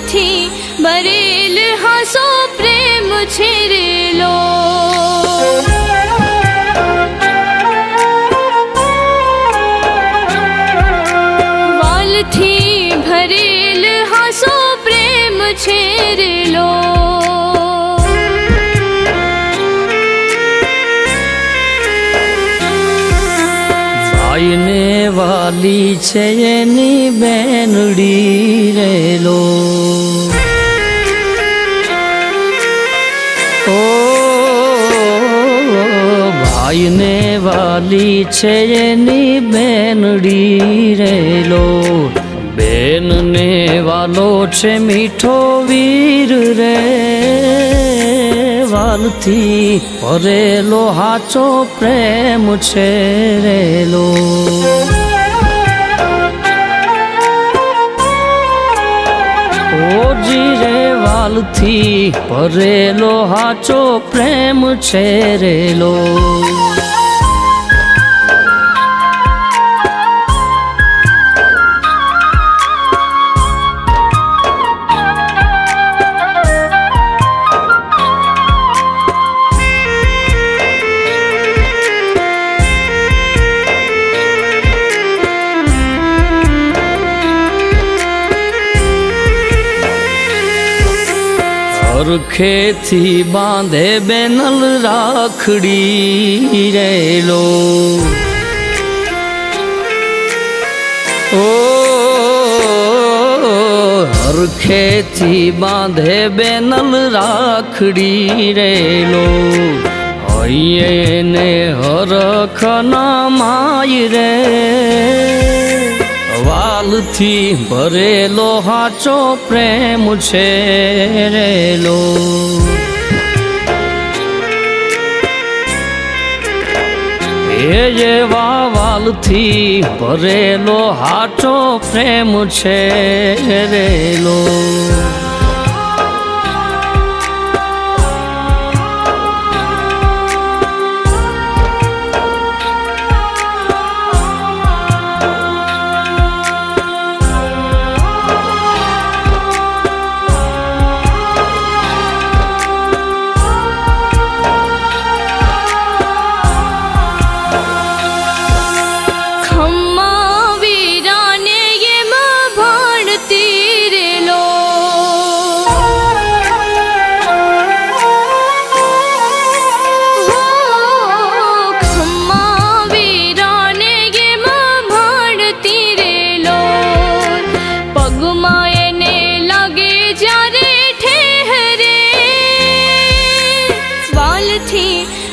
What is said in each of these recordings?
વાલથી ભરેલ હાસો પ્રેમ છેરેલો વાલથી ભરેલ હાસો પ્રેમ છેરેલો ભાઈને વાલી છે એની બેનડી રેલો ઓ ભાઈને વાલી છે એની બેનડી રેલો બેનને વાલો છે મીઠો વીર રે વાલથી ભરેલો હાચો પ્રેમ છે રેલો ઓજી રે વાલથી ભરેલો હાચો પ્રેમ છે રેલો હરખેથી બાંધે બેનલ રાખડી રેલો ઓ હરખેથી બાંધે બેનલ રાખડી રેલો હૈયે હરખ ના માય રે વાલથી ભરેલો હાચો પ્રેમ છે રેલો એવા વાલથી ભરેલો હાચો પ્રેમ છે રેલો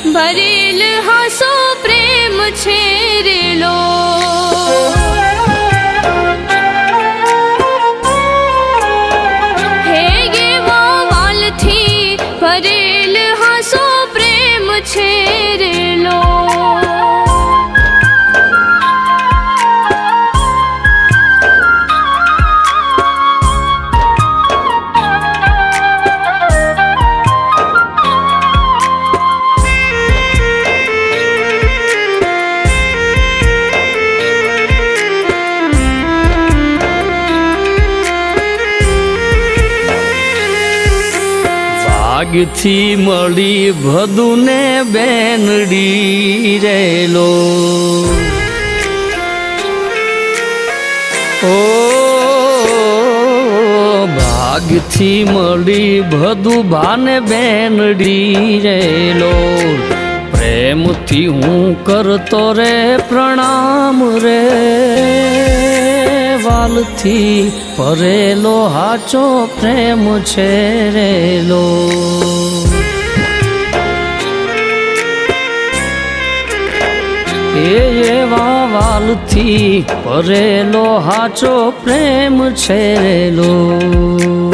ભરેલ હાસો પ્રેમ છેરેલો હે એવા વાલથી ભરેલ હાસો પ્રેમ છેરેલો ભાગથી મળી ભદુને બેનડી રેલો ઓ ભાગથી મળી ભદુ ભાને બેનડી રેલો પ્રેમથી હું કરતો રે પ્રણામ રે વાલથી ભરેલો હાચો પ્રેમ છે રેલો એવા વાલથી ભરેલો હાચો પ્રેમ છે રેલો